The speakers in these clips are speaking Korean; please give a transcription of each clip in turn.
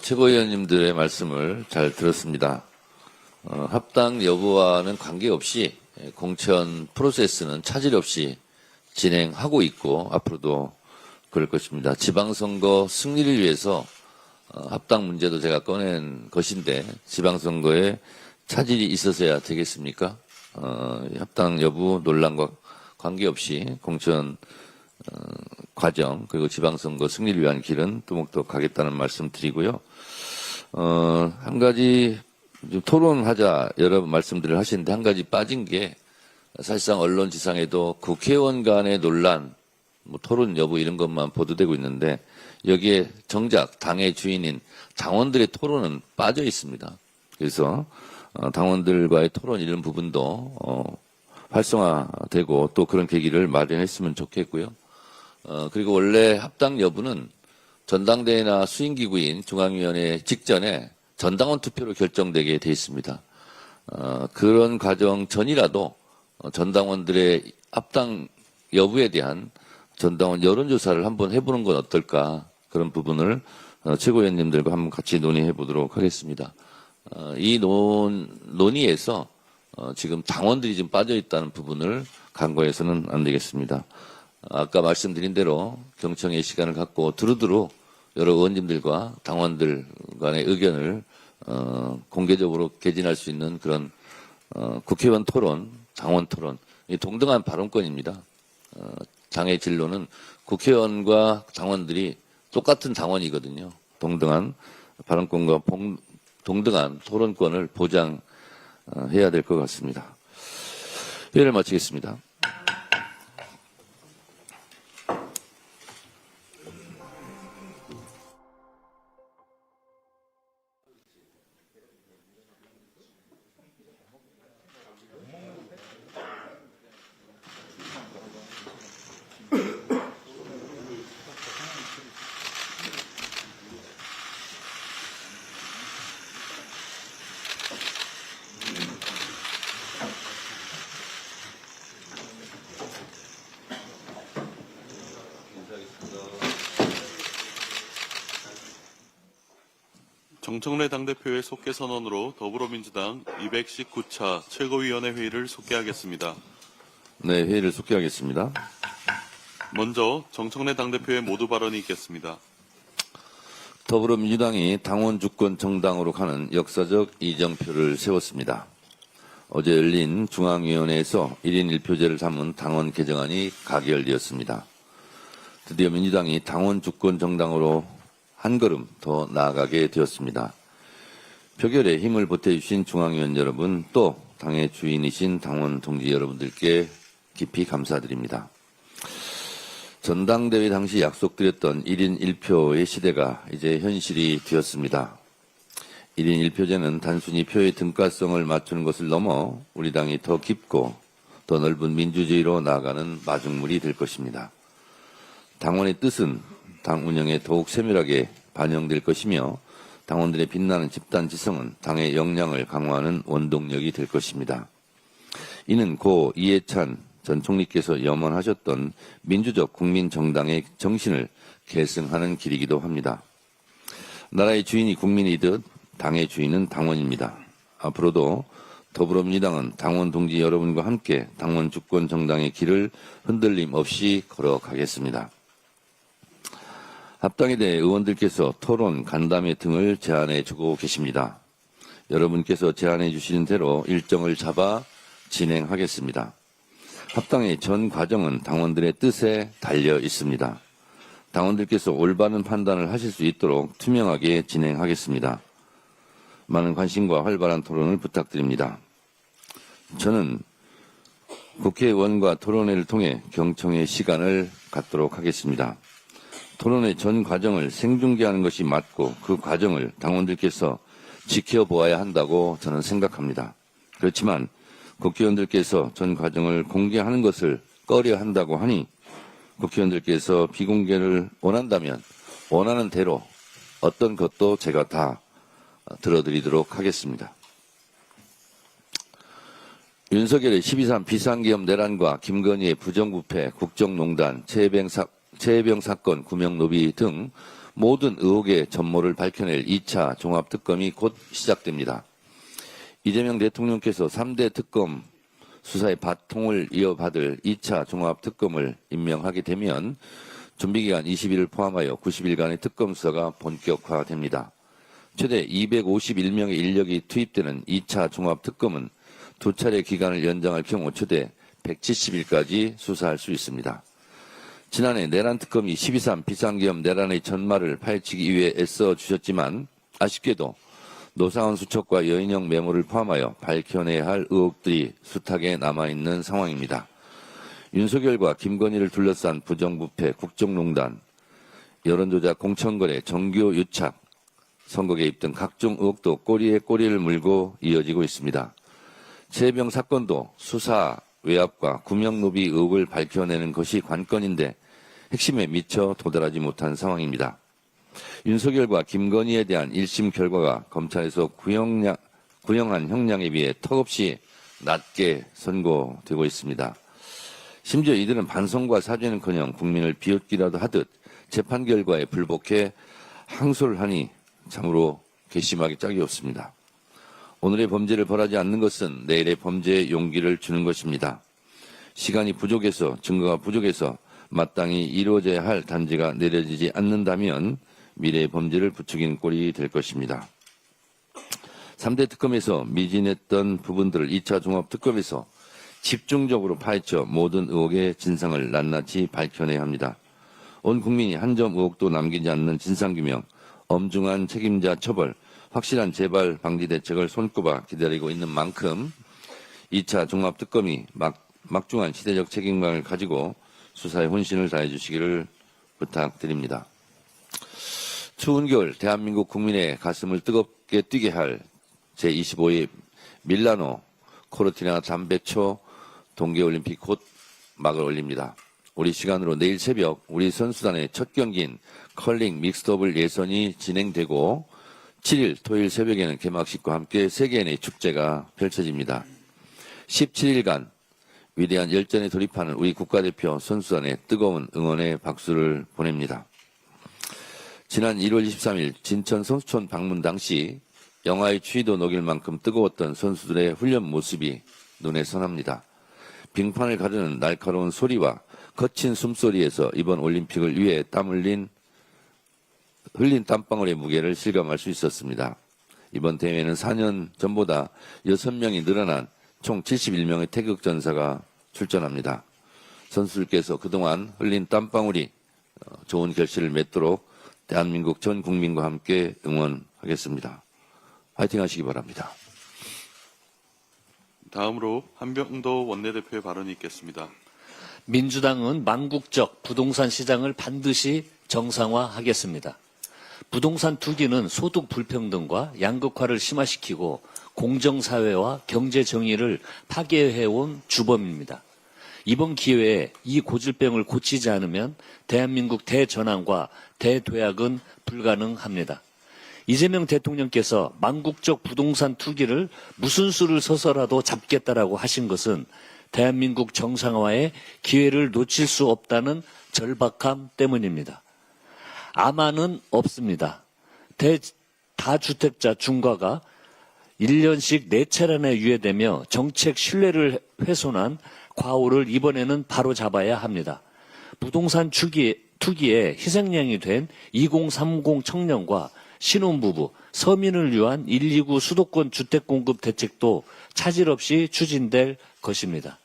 최고위원님들의 말씀을 잘 들었습니다. 합당 여부와는 관계없이 공천 프로세스는 차질 없이 진행하고 있고 앞으로도 그럴 것입니다. 지방선거 승리를 위해서 합당 문제도 제가 꺼낸 것인데 지방선거에 차질이 있어서야 되겠습니까? 합당 여부 논란과 관계없이 공천 과정 그리고 지방선거 승리를 위한 길은 또목도 가겠다는 말씀 드리고요. 한 가지 토론하자 여러 말씀들을 하시는데 한 가지 빠진 게 사실상 언론지상에도 국회의원 간의 논란, 토론 여부 이런 것만 보도되고 있는데 여기에 정작 당의 주인인 당원들의 토론은 빠져 있습니다. 그래서 당원들과의 토론 이런 부분도 활성화되고 또 그런 계기를 마련했으면 좋겠고요. 그리고 원래 합당 여부는 전당대회나 수임기구인 중앙위원회 직전에 전당원 투표로 결정되게 돼 있습니다. 그런 과정 전이라도 전당원들의 합당 여부에 대한 전당원 여론조사를 한번 해보는 건 어떨까 그런 부분을 최고위원님들과 한번 같이 논의해 보도록 하겠습니다. 이 논의에서 지금 당원들이 지금 빠져 있다는 부분을 간과해서는 안 되겠습니다. 아까 말씀드린 대로 경청의 시간을 갖고 두루두루 여러 의원님들과 당원들 간의 의견을 공개적으로 개진할 수 있는 그런 국회의원 토론, 당원 토론, 동등한 발언권입니다. 당의 진로는 국회의원과 당원들이 똑같은 당원이거든요. 동등한 발언권과 동등한 토론권을 보장해야 될 것 같습니다. 회의를 마치겠습니다. 정청래 당대표의 속개 선언으로 더불어민주당 219차 최고위원회 회의를 속개하겠습니다. 네, 회의를 속개하겠습니다. 먼저 정청래 당대표의 모두 발언이 있겠습니다. 더불어민주당이 당원 주권 정당으로 가는 역사적 이정표를 세웠습니다. 어제 열린 중앙위원회에서 1인 1표제를 담은 당원 개정안이 가결되었습니다. 드디어 민주당이 당원 주권 정당으로 한 걸음 더 나아가게 되었습니다. 표결에 힘을 보태주신 중앙위원 여러분, 또 당의 주인이신 당원 동지 여러분들께 깊이 감사드립니다. 전당대회 당시 약속드렸던 1인 1표의 시대가 이제 현실이 되었습니다. 1인 1표제는 단순히 표의 등가성을 맞추는 것을 넘어 우리 당이 더 깊고 더 넓은 민주주의로 나아가는 마중물이 될 것입니다. 당원의 뜻은 당 운영에 더욱 세밀하게 반영될 것이며 당원들의 빛나는 집단 지성은 당의 역량을 강화하는 원동력이 될 것입니다. 이는 고 이해찬 전 총리께서 염원하셨던 민주적 국민정당의 정신을 계승하는 길이기도 합니다. 나라의 주인이 국민이듯 당의 주인은 당원입니다. 앞으로도 더불어민주당은 당원 동지 여러분과 함께 당원 주권 정당의 길을 흔들림 없이 걸어가겠습니다. 합당에 대해 의원들께서 토론, 간담회 등을 제안해 주고 계십니다. 여러분께서 제안해 주시는 대로 일정을 잡아 진행하겠습니다. 합당의 전 과정은 당원들의 뜻에 달려 있습니다. 당원들께서 올바른 판단을 하실 수 있도록 투명하게 진행하겠습니다. 많은 관심과 활발한 토론을 부탁드립니다. 저는 국회의원과 토론회를 통해 경청의 시간을 갖도록 하겠습니다. 토론회 전 과정을 생중계하는 것이 맞고 그 과정을 당원들께서 지켜보아야 한다고 저는 생각합니다. 그렇지만 국회의원들께서 전 과정을 공개하는 것을 꺼려 한다고 하니 국회의원들께서 비공개를 원한다면 원하는 대로 어떤 것도 제가 다 들어드리도록 하겠습니다. 윤석열의 12.3 비상계엄 내란과 김건희의 부정부패, 국정농단, 최혜병 사건 구명 로비 등 모든 의혹의 전모를 밝혀낼 2차 종합특검이 곧 시작됩니다. 이재명 대통령께서 3대 특검 수사의 바통을 이어받을 2차 종합특검을 임명하게 되면 준비기간 20일을 포함하여 90일간의 특검 수사가 본격화됩니다. 최대 251명의 인력이 투입되는 2차 종합특검은 두 차례 기간을 연장할 경우 최대 170일까지 수사할 수 있습니다. 지난해 내란특검이 12.3 비상계엄 내란의 전말을 파헤치기 위해 애써 주셨지만 아쉽게도 노사원 수첩과 여인형 메모를 포함하여 밝혀내야 할 의혹들이 숱하게 남아있는 상황입니다. 윤석열과 김건희를 둘러싼 부정부패, 국정농단, 여론조작, 공천거래, 정교 유착, 선거 개입 등 각종 의혹도 꼬리에 꼬리를 물고 이어지고 있습니다. 최혜병 사건도 수사, 외압과 구명노비 의혹을 밝혀내는 것이 관건인데 핵심에 미처 도달하지 못한 상황입니다. 윤석열과 김건희에 대한 1심 결과가 검찰에서 구형한 형량에 비해 턱없이 낮게 선고되고 있습니다. 심지어 이들은 반성과 사죄는커녕 국민을 비웃기라도 하듯 재판 결과에 불복해 항소를 하니 참으로 괘씸하기 짝이 없습니다. 오늘의 범죄를 벌하지 않는 것은 내일의 범죄에 용기를 주는 것입니다. 시간이 부족해서 증거가 부족해서 마땅히 이루어져야 할 단죄가 내려지지 않는다면 미래의 범죄를 부추기는 꼴이 될 것입니다. 3대 특검에서 미진했던 부분들을 2차 종합특검에서 집중적으로 파헤쳐 모든 의혹의 진상을 낱낱이 밝혀내야 합니다. 온 국민이 한 점 의혹도 남기지 않는 진상규명, 엄중한 책임자 처벌, 확실한 재발 방지 대책을 손꼽아 기다리고 있는 만큼 2차 종합특검이 막중한 시대적 책임감을 가지고 수사에 혼신을 다해 주시기를 부탁드립니다. 추운 겨울 대한민국 국민의 가슴을 뜨겁게 뛰게 할 제25회 밀라노 코르티나 담배초 동계올림픽 곧 막을 올립니다. 우리 시간으로 내일 새벽 우리 선수단의 첫 경기인 컬링 믹스더블 예선이 진행되고 7일 토요일 새벽에는 개막식과 함께 세계인의 축제가 펼쳐집니다. 17일간 위대한 열전에 돌입하는 우리 국가대표 선수단의 뜨거운 응원의 박수를 보냅니다. 지난 1월 23일 진천 선수촌 방문 당시 영하의 추위도 녹일 만큼 뜨거웠던 선수들의 훈련 모습이 눈에 선합니다. 빙판을 가르는 날카로운 소리와 거친 숨소리에서 이번 올림픽을 위해 흘린 땀방울의 무게를 실감할 수 있었습니다. 이번 대회는 4년 전보다 6명이 늘어난 총 71명의 태극전사가 출전합니다. 선수들께서 그동안 흘린 땀방울이 좋은 결실을 맺도록 대한민국 전 국민과 함께 응원하겠습니다. 화이팅 하시기 바랍니다. 다음으로 한병도 원내대표의 발언이 있겠습니다. 민주당은 망국적 부동산 시장을 반드시 정상화하겠습니다. 부동산 투기는 소득 불평등과 양극화를 심화시키고 공정사회와 경제정의를 파괴해온 주범입니다. 이번 기회에 이 고질병을 고치지 않으면 대한민국 대전환과 대도약은 불가능합니다. 이재명 대통령께서 망국적 부동산 투기를 무슨 수를 서서라도 잡겠다라고 하신 것은 대한민국 정상화의 기회를 놓칠 수 없다는 절박함 때문입니다. 아마는 없습니다. 다주택자 중과가 1년씩 4차례나 유예되며 정책 신뢰를 훼손한 과오를 이번에는 바로잡아야 합니다. 부동산 투기에 희생양이 된 2030 청년과 신혼부부, 서민을 위한 129 수도권 주택공급 대책도 차질 없이 추진될 것입니다.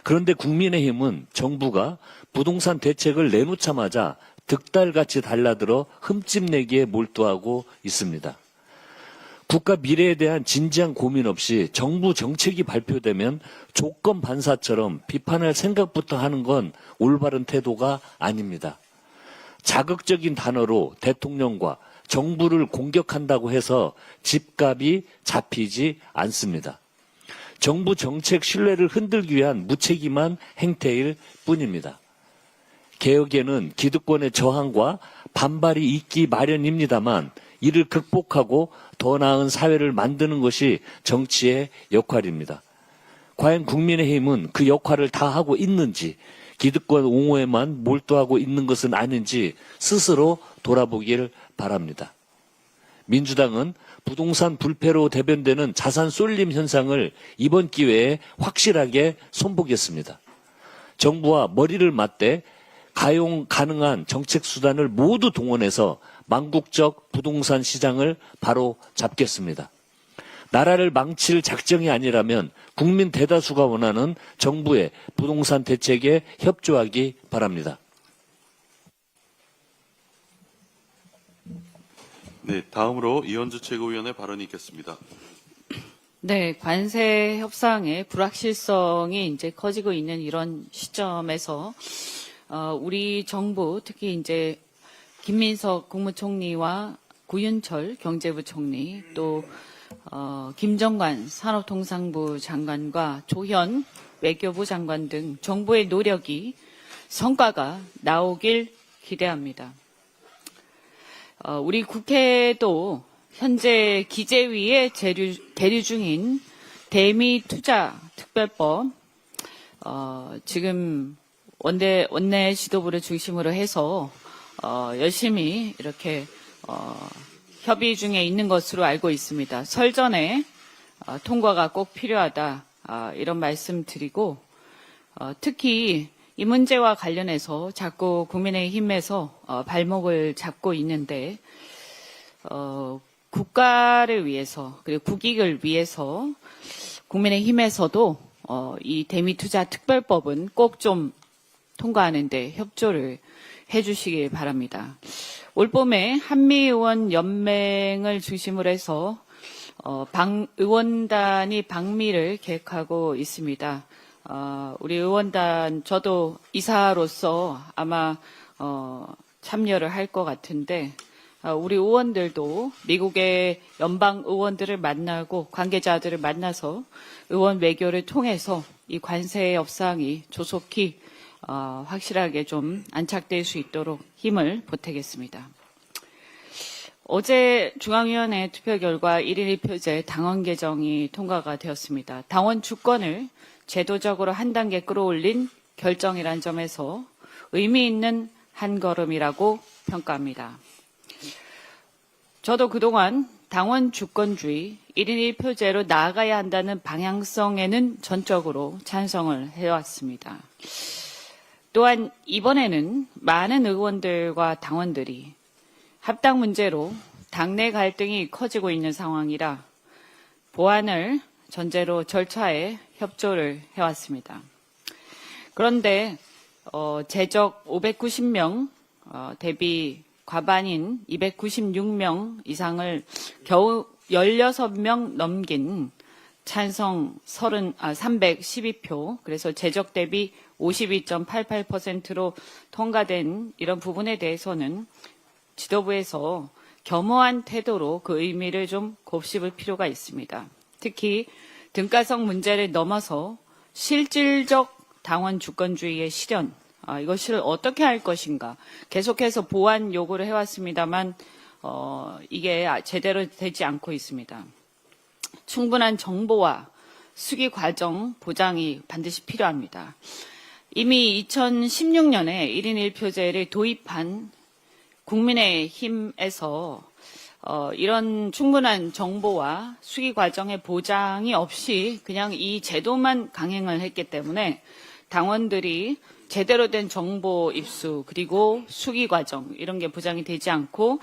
그런데 국민의힘은 정부가 부동산 대책을 내놓자마자 득달같이 달라들어 흠집내기에 몰두하고 있습니다. 국가 미래에 대한 진지한 고민 없이 정부 정책이 발표되면 조건 반사처럼 비판할 생각부터 하는 건 올바른 태도가 아닙니다. 자극적인 단어로 대통령과 정부를 공격한다고 해서 집값이 잡히지 않습니다. 정부 정책 신뢰를 흔들기 위한 무책임한 행태일 뿐입니다. 개혁에는 기득권의 저항과 반발이 있기 마련입니다만 이를 극복하고 더 나은 사회를 만드는 것이 정치의 역할입니다. 과연 국민의힘은 그 역할을 다 하고 있는지, 기득권 옹호에만 몰두하고 있는 것은 아닌지 스스로 돌아보길 바랍니다. 민주당은 부동산 불패로 대변되는 자산 쏠림 현상을 이번 기회에 확실하게 손보겠습니다. 정부와 머리를 맞대 가용 가능한 정책 수단을 모두 동원해서 망국적 부동산 시장을 바로 잡겠습니다. 나라를 망칠 작정이 아니라면 국민 대다수가 원하는 정부의 부동산 대책에 협조하기 바랍니다. 네, 다음으로 이현주 최고위원의 발언이 있겠습니다. 네, 관세 협상의 불확실성이 이제 커지고 있는 이런 시점에서 우리 정부 특히 이제 김민석 국무총리와 구윤철 경제부총리 또 김정관 산업통상부 장관과 조현 외교부 장관 등 정부의 노력이 성과가 나오길 기대합니다. 우리 국회도 현재 기재위에 계류 중인 대미 투자 특별법 지금 원내 지도부를 중심으로 해서 열심히 이렇게 협의 중에 있는 것으로 알고 있습니다. 설 전에 통과가 꼭 필요하다 이런 말씀 드리고 특히 이 문제와 관련해서 자꾸 국민의힘에서 발목을 잡고 있는데 국가를 위해서 그리고 국익을 위해서 국민의힘에서도 이 대미투자 특별법은 꼭 좀 통과하는데 협조를 해주시길 바랍니다. 올봄에 한미의원 연맹을 중심으로 해서 의원단이 방미를 계획하고 있습니다. 우리 의원단 저도 이사로서 아마 참여를 할 것 같은데 우리 의원들도 미국의 연방 의원들을 만나고 관계자들을 만나서 의원 외교를 통해서 이 관세 협상이 조속히 확실하게 좀 안착될 수 있도록 힘을 보태겠습니다. 어제 중앙위원회 투표 결과 1인 1표제 당원 개정이 통과가 되었습니다. 당원 주권을 제도적으로 한 단계 끌어올린 결정이란 점에서 의미 있는 한 걸음이라고 평가합니다. 저도 그동안 당원 주권주의 1인 1표제로 나아가야 한다는 방향성에는 전적으로 찬성을 해왔습니다. 또한 이번에는 많은 의원들과 당원들이 합당 문제로 당내 갈등이 커지고 있는 상황이라 보완을 전제로 절차에 협조를 해왔습니다. 그런데 제적 590명 대비 과반인 296명 이상을 겨우 16명 넘긴 찬성 312표, 그래서 제적 대비 52.88%로 통과된 이런 부분에 대해서는 지도부에서 겸허한 태도로 그 의미를 좀 곱씹을 필요가 있습니다. 특히 등가성 문제를 넘어서 실질적 당원 주권주의의 실현, 이것을 어떻게 할 것인가 계속해서 보완 요구를 해왔습니다만 이게 제대로 되지 않고 있습니다. 충분한 정보와 수기 과정 보장이 반드시 필요합니다. 이미 2016년에 1인 1표제를 도입한 국민의힘에서 이런 충분한 정보와 수기 과정의 보장이 없이 그냥 이 제도만 강행을 했기 때문에 당원들이 제대로 된 정보 입수 그리고 수기 과정 이런 게 보장이 되지 않고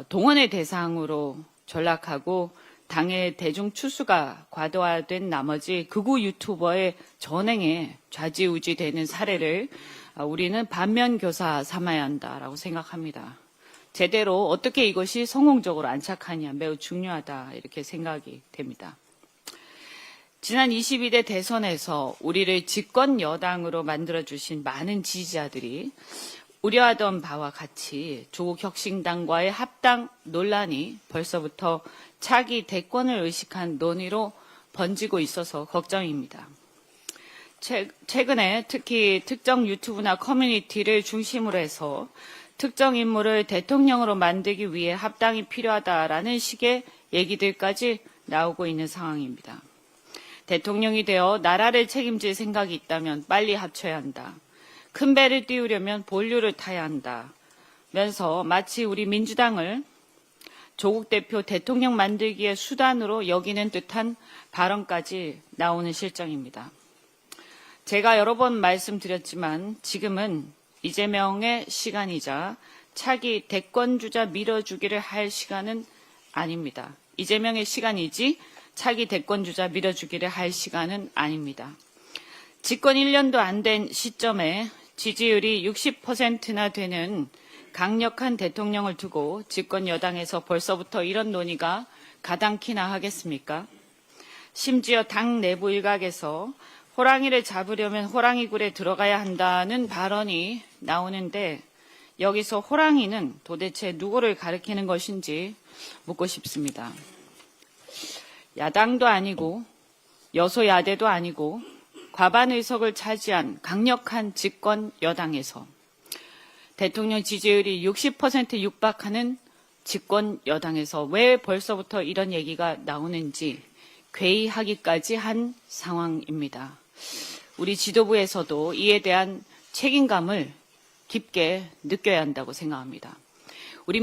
동원의 대상으로 전락하고 당의 대중 추수가 과도화된 나머지 극우 유튜버의 전행에 좌지우지되는 사례를 우리는 반면교사 삼아야 한다라고 생각합니다. 제대로 어떻게 이것이 성공적으로 안착하냐 매우 중요하다 이렇게 생각이 됩니다. 지난 22대 대선에서 우리를 집권 여당으로 만들어주신 많은 지지자들이 우려하던 바와 같이 조국 혁신당과의 합당 논란이 벌써부터 차기 대권을 의식한 논의로 번지고 있어서 걱정입니다. 최근에 특히 특정 유튜브나 커뮤니티를 중심으로 해서 특정 인물을 대통령으로 만들기 위해 합당이 필요하다라는 식의 얘기들까지 나오고 있는 상황입니다. 대통령이 되어 나라를 책임질 생각이 있다면 빨리 합쳐야 한다. 큰 배를 띄우려면 본류를 타야 한다. 면서 마치 우리 민주당을 조국 대표 대통령 만들기의 수단으로 여기는 듯한 발언까지 나오는 실정입니다. 제가 여러 번 말씀드렸지만 지금은 이재명의 시간이자 차기 대권주자 밀어주기를 할 시간은 아닙니다. 이재명의 시간이지 차기 대권주자 밀어주기를 할 시간은 아닙니다. 집권 1년도 안 된 시점에 지지율이 60%나 되는 강력한 대통령을 두고 집권 여당에서 벌써부터 이런 논의가 가당키나 하겠습니까? 심지어 당 내부 일각에서 호랑이를 잡으려면 호랑이 굴에 들어가야 한다는 발언이 나오는데 여기서 호랑이는 도대체 누구를 가리키는 것인지 묻고 싶습니다. 야당도 아니고 여소야대도 아니고 과반 의석을 차지한 강력한 집권 여당에서 대통령 지지율이 60% 육박하는 집권 여당에서 왜 벌써부터 이런 얘기가 나오는지 괴이하기까지 한 상황입니다. 우리 지도부에서도 이에 대한 책임감을 깊게 느껴야 한다고 생각합니다. 우리